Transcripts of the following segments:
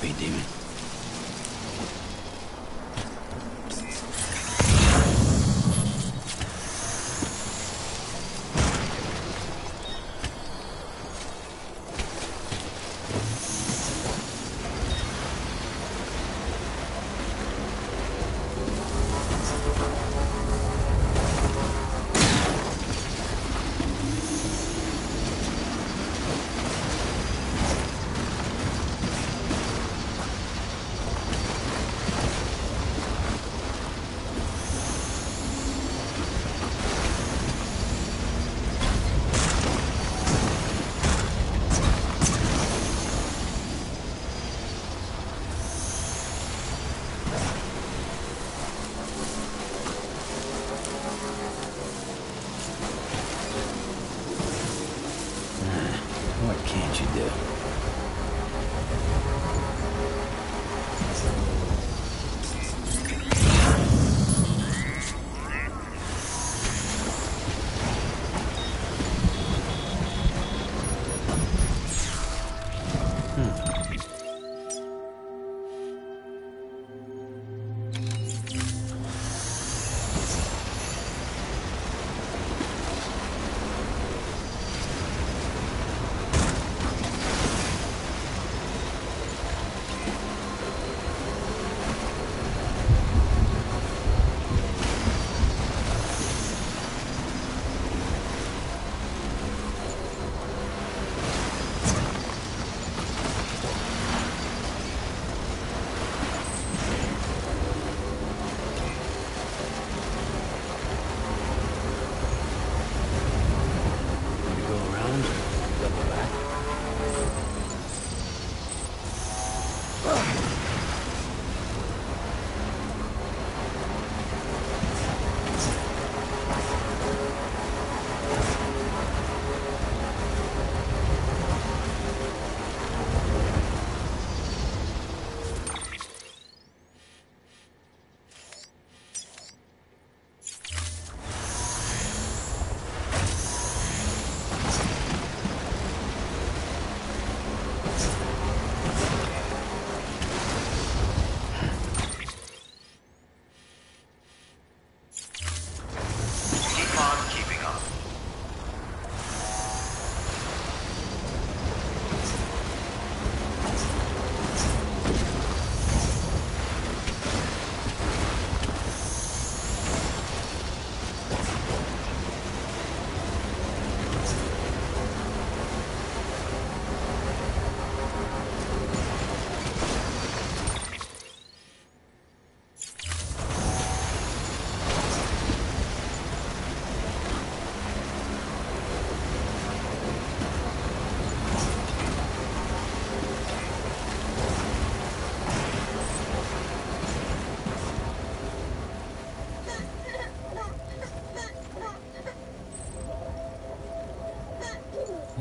Godspeed, demon. What can't you do?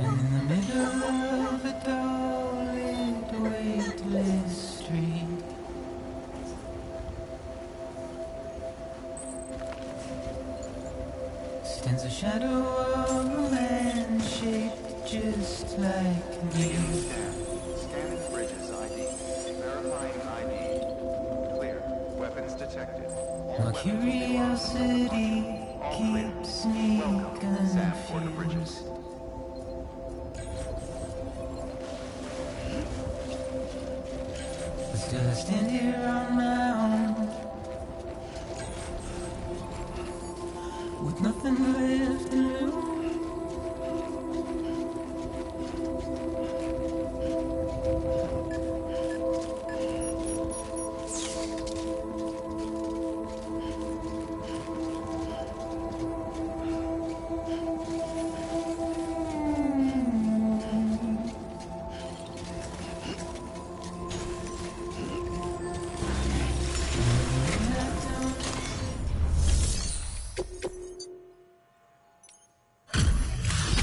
In the middle of a dull-lit, weightless street, stands the shadow of a man shaped just like me. Scanning Bridges ID. Verifying ID. Clear. Weapons detected. My curiosity keeps me Sam Porter Bridges. confused. But still I stand here on my own, with nothing left to lose.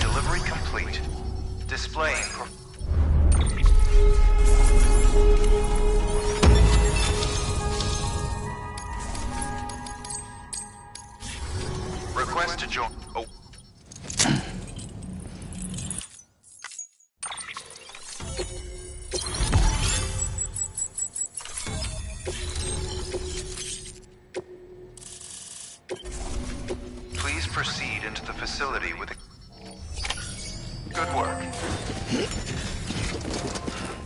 Delivery complete. Displaying. Request to join. Oh. facility with a... Good work.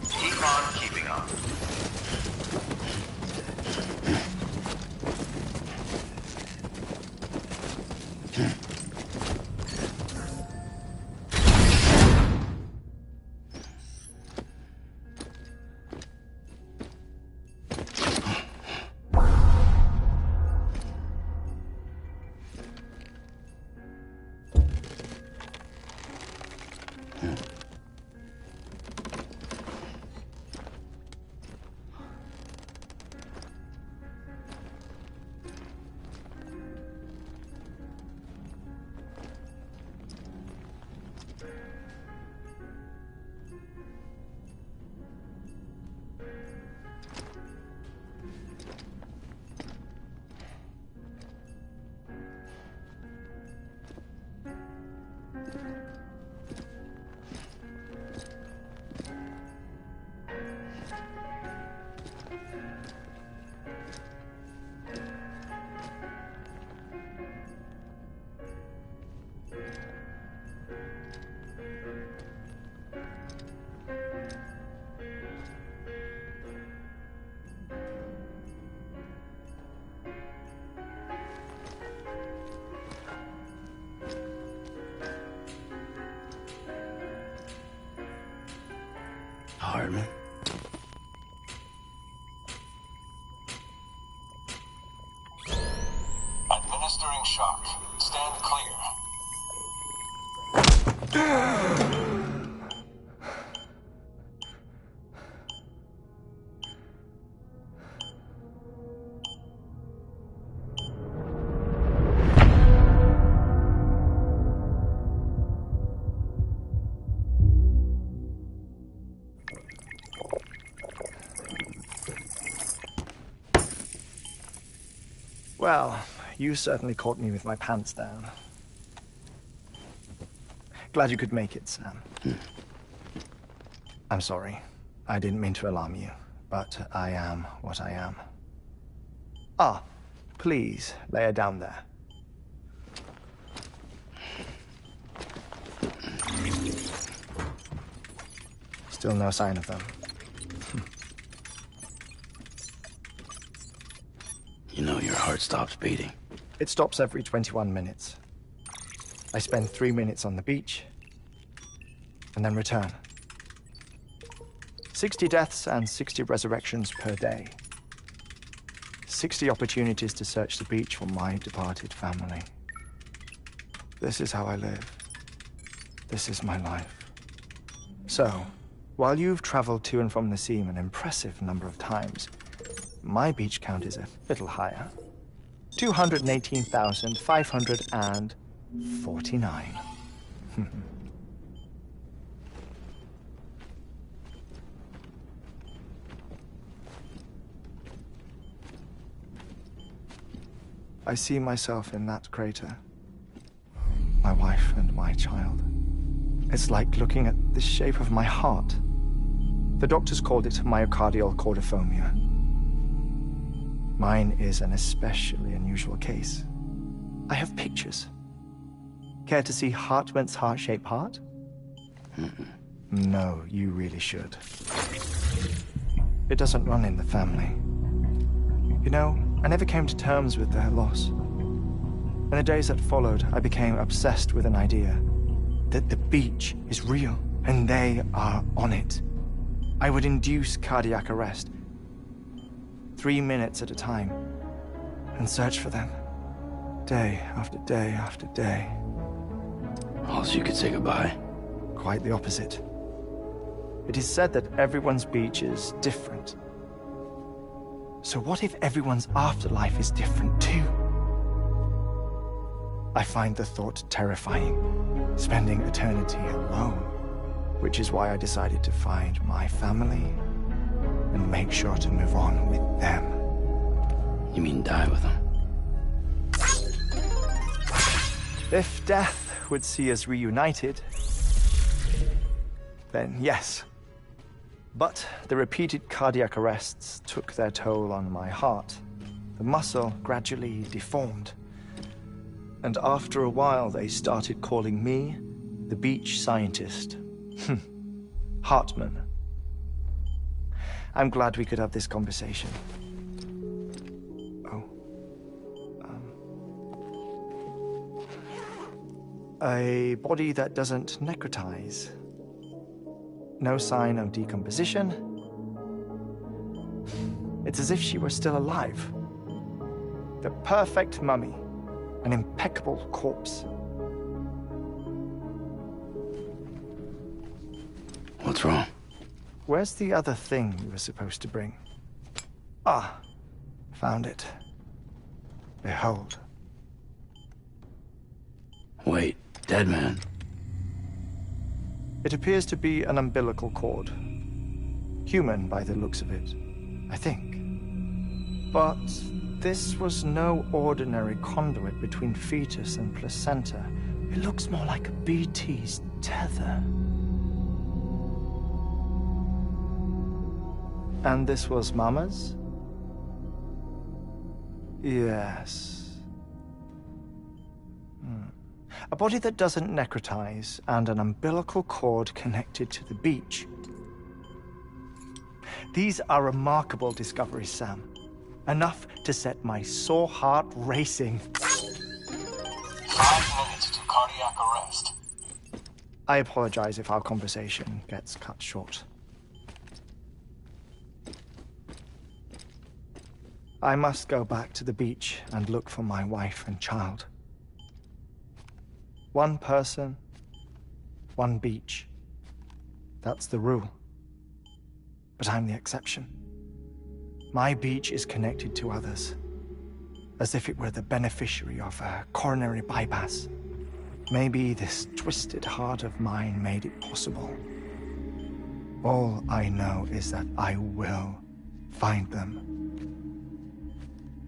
Keep on keeping on. Hardman. Administering shock. Stand clear. Well, you certainly caught me with my pants down. Glad you could make it, Sam. I'm sorry. I didn't mean to alarm you, but I am what I am. Ah, please, lay her down there. Still no sign of them. You know your heart stops beating. It stops every 21 minutes. I spend 3 minutes on the beach, and then return. 60 deaths and 60 resurrections per day. 60 opportunities to search the beach for my departed family. This is how I live. This is my life. So, while you've traveled to and from the seam an impressive number of times, my beach count is a little higher. 218,549. I see myself in that crater. My wife and my child. It's like looking at the shape of my heart. The doctors called it myocardial chordophobia. Mine is an especially unusual case. I have pictures. Care to see Hartman's heart-shaped heart? No, you really should. It doesn't run in the family. You know, I never came to terms with their loss. In the days that followed, I became obsessed with an idea that the beach is real and they are on it. I would induce cardiac arrest, 3 minutes at a time, and search for them, day after day after day. Also, you could say goodbye. Quite the opposite. It is said that everyone's beach is different. So what if everyone's afterlife is different too? I find the thought terrifying, spending eternity alone, which is why I decided to find my family and make sure to move on with them. You mean die with them? If death would see us reunited, then yes. But the repeated cardiac arrests took their toll on my heart. The muscle gradually deformed. And after a while, they started calling me the beach scientist. Hartman. I'm glad we could have this conversation. Oh. A body that doesn't necrotize. No sign of decomposition. It's as if she were still alive. The perfect mummy. An impeccable corpse. What's wrong? Where's the other thing you were supposed to bring? Ah, found it. Behold. Wait, dead man. It appears to be an umbilical cord. Human by the looks of it, I think. But this was no ordinary conduit between fetus and placenta. It looks more like a BT's tether. And this was Mama's? Yes. A body that doesn't necrotize and an umbilical cord connected to the beach. These are remarkable discoveries, Sam. Enough to set my sore heart racing. 5 minutes to cardiac arrest. I apologize if our conversation gets cut short. I must go back to the beach and look for my wife and child. One person, one beach. That's the rule. But I'm the exception. My beach is connected to others, as if it were the beneficiary of a coronary bypass. Maybe this twisted heart of mine made it possible. All I know is that I will find them.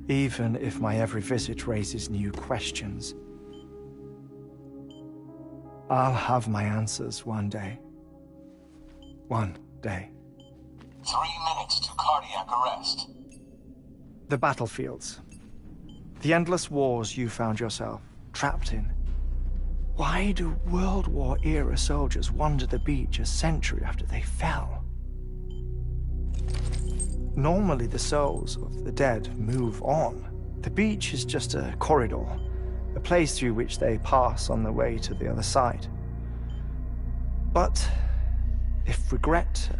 Even if my every visit raises new questions, I'll have my answers one day. One day. 3 minutes to cardiac arrest. The battlefields. The endless wars you found yourself trapped in. Why do World War-era soldiers wander the beach a century after they fell? Normally, the souls of the dead move on. The beach is just a corridor, a place through which they pass on the way to the other side. But if regret,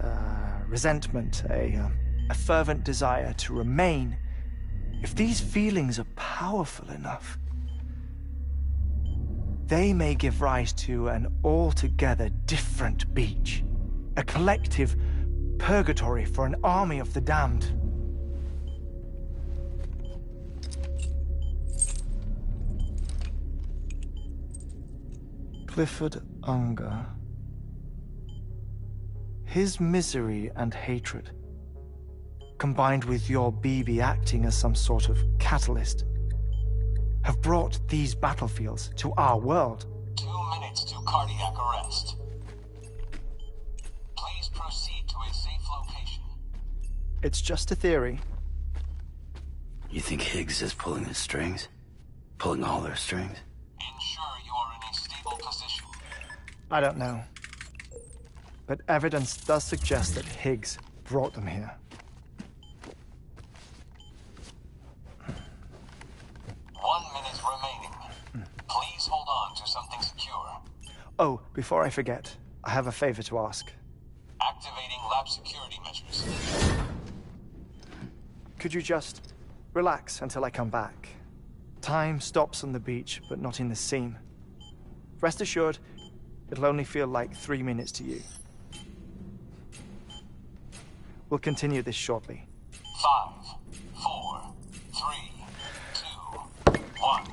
resentment, a fervent desire to remain, if these feelings are powerful enough, they may give rise to an altogether different beach, a collective purgatory for an army of the damned. Clifford Unger. His misery and hatred, combined with your BB acting as some sort of catalyst, have brought these battlefields to our world. 2 minutes to cardiac arrest. Please proceed to a safe location. It's just a theory. You think Higgs is pulling the strings? Pulling all their strings? Ensure you are in a stable position. I don't know. But evidence does suggest that Higgs brought them here. 1 minute remaining. Please hold on to something secure. Oh, before I forget, I have a favor to ask. Activating lab security measures. Could you just relax until I come back? Time stops on the beach, but not in the scene. Rest assured, it'll only feel like 3 minutes to you. We'll continue this shortly. 5, 4, 3, 2, 1.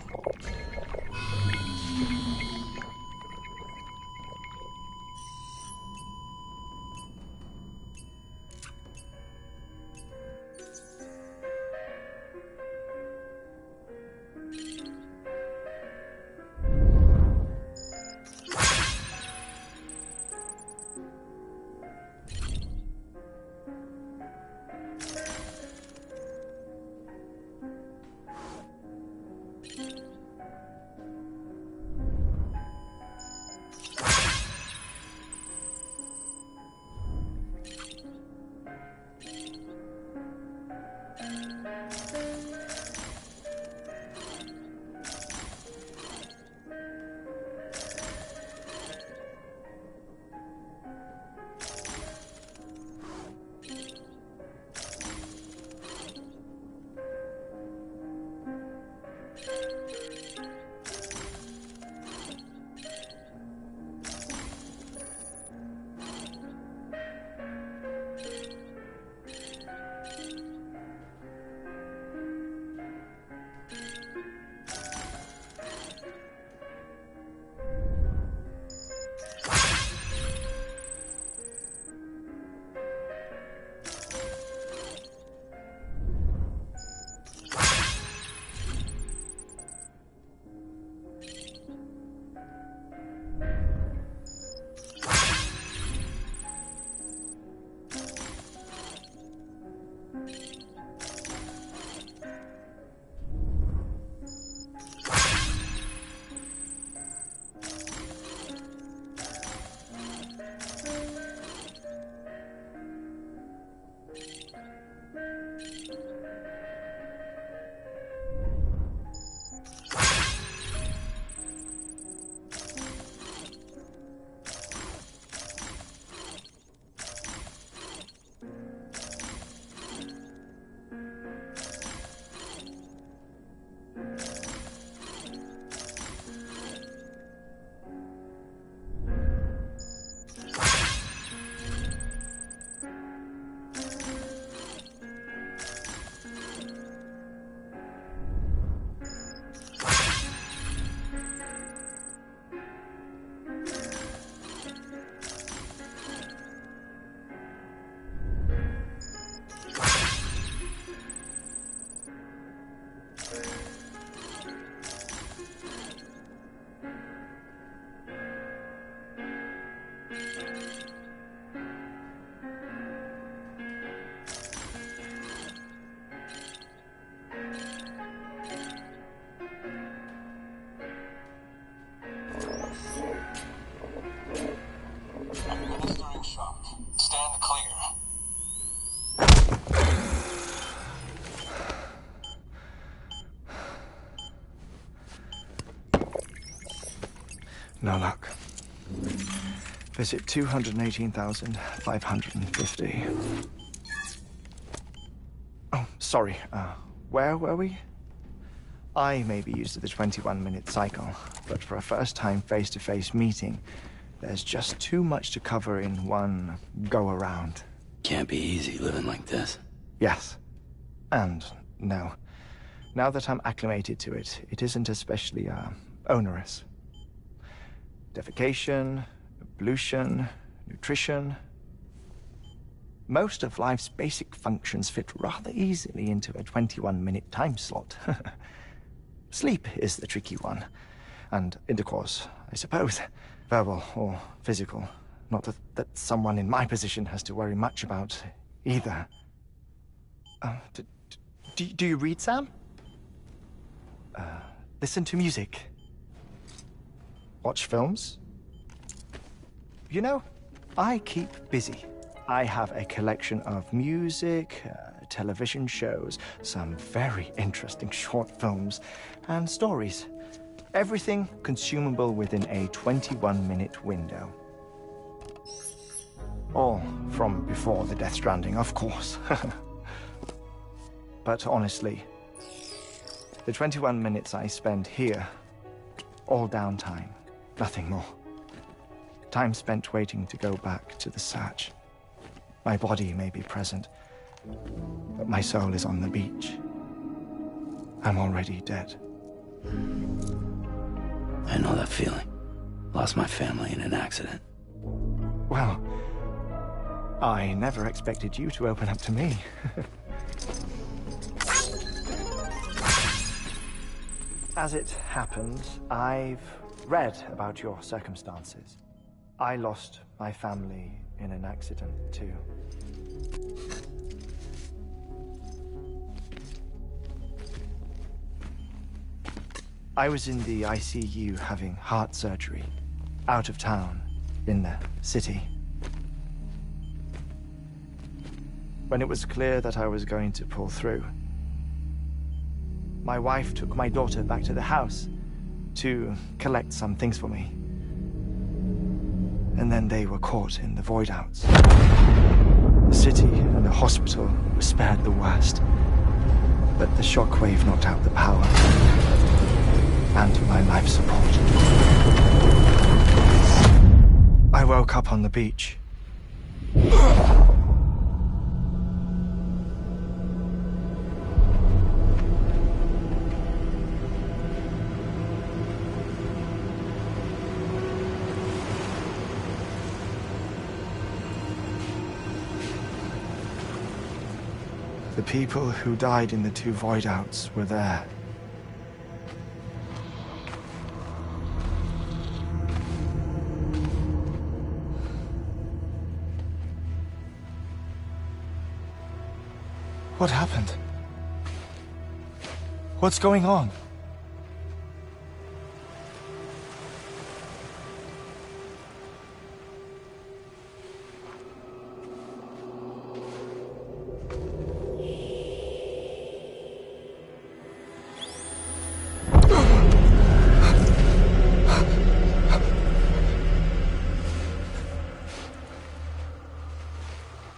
stand clear. No luck. Visit 218,550. Oh, sorry. Where were we? I may be used to the 21-minute cycle, but for a first-time face-to-face meeting, there's just too much to cover in one go-around. Can't be easy living like this. Yes. And no. Now that I'm acclimated to it, it isn't especially, onerous. Defecation, ablution, nutrition. Most of life's basic functions fit rather easily into a 21-minute time slot. Sleep is the tricky one. And intercourse, I suppose. Verbal or physical. Not that someone in my position has to worry much about either. Do you read, Sam? Listen to music. Watch films? You know, I keep busy. I have a collection of music, television shows, some very interesting short films, and stories. Everything consumable within a 21-minute window. All from before the Death Stranding, of course. But honestly, the 21 minutes I spend here, all downtime, nothing more. Time spent waiting to go back to the search. My body may be present, but my soul is on the beach. I'm already dead. I know that feeling. Lost my family in an accident. Well, I never expected you to open up to me. As it happens, I've read about your circumstances. I lost my family in an accident, too. I was in the ICU having heart surgery, out of town, in the city. When it was clear that I was going to pull through, my wife took my daughter back to the house to collect some things for me. And then they were caught in the void-outs. The city and the hospital were spared the worst, but the shockwave knocked out the power and my life support. I woke up on the beach. The people who died in the two void-outs were there. What happened? What's going on?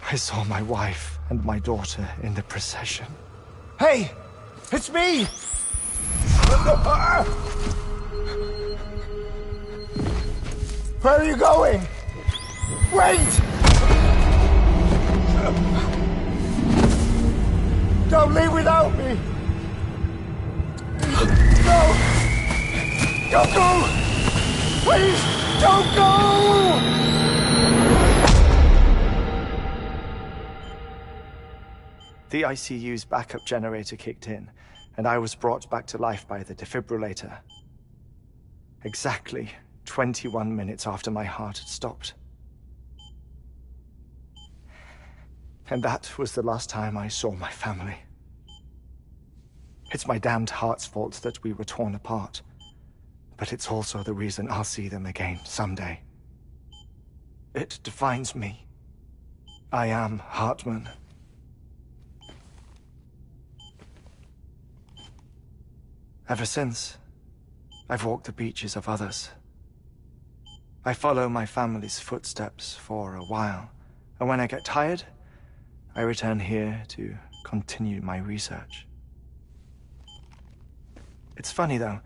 I saw my wife and my daughter in the procession. Hey! It's me! Where are you going? Wait! Don't leave without me! No! Don't go! Please, don't go! The ICU's backup generator kicked in, and I was brought back to life by the defibrillator. Exactly 21 minutes after my heart had stopped. And that was the last time I saw my family. It's my damned heart's fault that we were torn apart, but it's also the reason I'll see them again someday. It defines me. I am Hartman. Ever since, I've walked the beaches of others. I follow my family's footsteps for a while, and when I get tired, I return here to continue my research. It's funny though,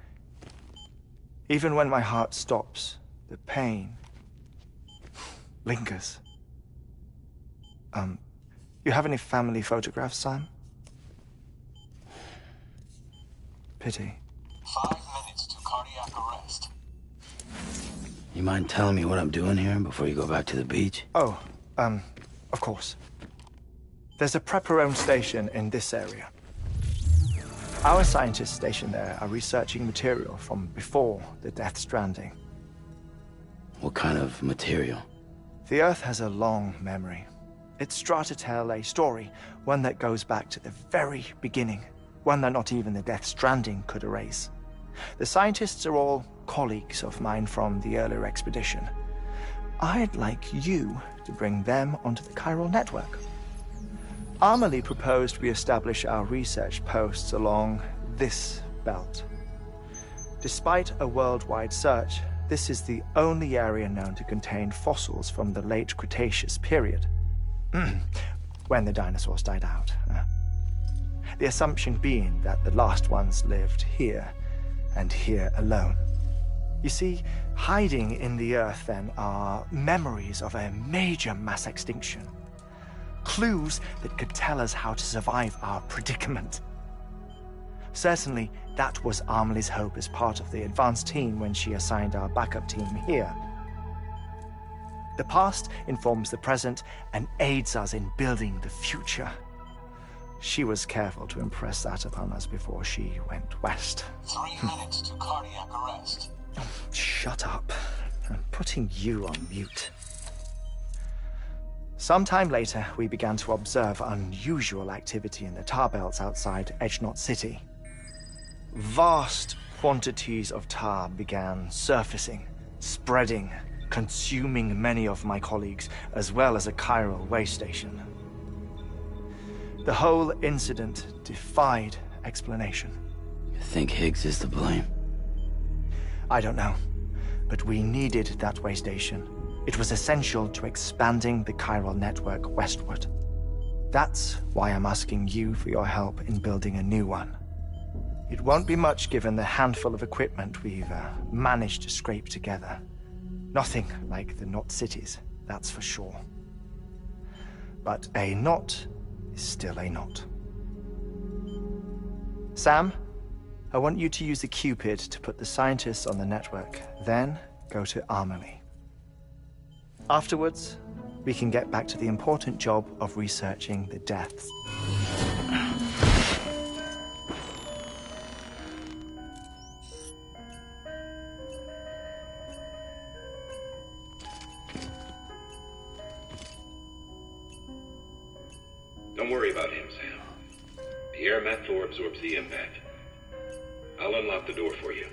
even when my heart stops, the pain lingers. You have any family photographs, Sam? Pity. 5 minutes to cardiac arrest. You mind telling me what I'm doing here before you go back to the beach? Oh, of course. There's a Prepperone station in this area. Our scientists stationed there are researching material from before the Death Stranding. What kind of material? The Earth has a long memory. It's trying to tell a story, one that goes back to the very beginning, one that not even the Death Stranding could erase. The scientists are all colleagues of mine from the earlier expedition. I'd like you to bring them onto the chiral network. Amelie proposed we establish our research posts along this belt. Despite a worldwide search, this is the only area known to contain fossils from the late Cretaceous period, when the dinosaurs died out. The assumption being that the last ones lived here, and here alone. You see, hiding in the Earth then are memories of a major mass extinction. Clues that could tell us how to survive our predicament. Certainly, that was Amelie's hope as part of the advanced team when she assigned our backup team here. The past informs the present and aids us in building the future. She was careful to impress that upon us before she went west. 3 minutes to cardiac arrest. Shut up. I'm putting you on mute. Sometime later, we began to observe unusual activity in the tar belts outside Edgenot City. Vast quantities of tar began surfacing, spreading, consuming many of my colleagues, as well as a chiral way station. The whole incident defied explanation. You think Higgs is to blame? I don't know, but we needed that way station. It was essential to expanding the chiral network westward. That's why I'm asking you for your help in building a new one. It won't be much given the handful of equipment we've managed to scrape together. Nothing like the Knot cities, that's for sure. But a knot is still a knot. Sam, I want you to use the Cupid to put the scientists on the network, then go to Amelie. Afterwards, we can get back to the important job of researching the deaths. Don't worry about him, Sam. The air mat floor absorbs the impact. I'll unlock the door for you.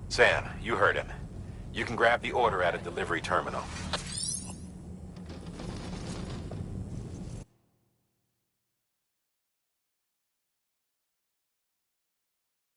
Sam, you heard him. You can grab the order at a delivery terminal.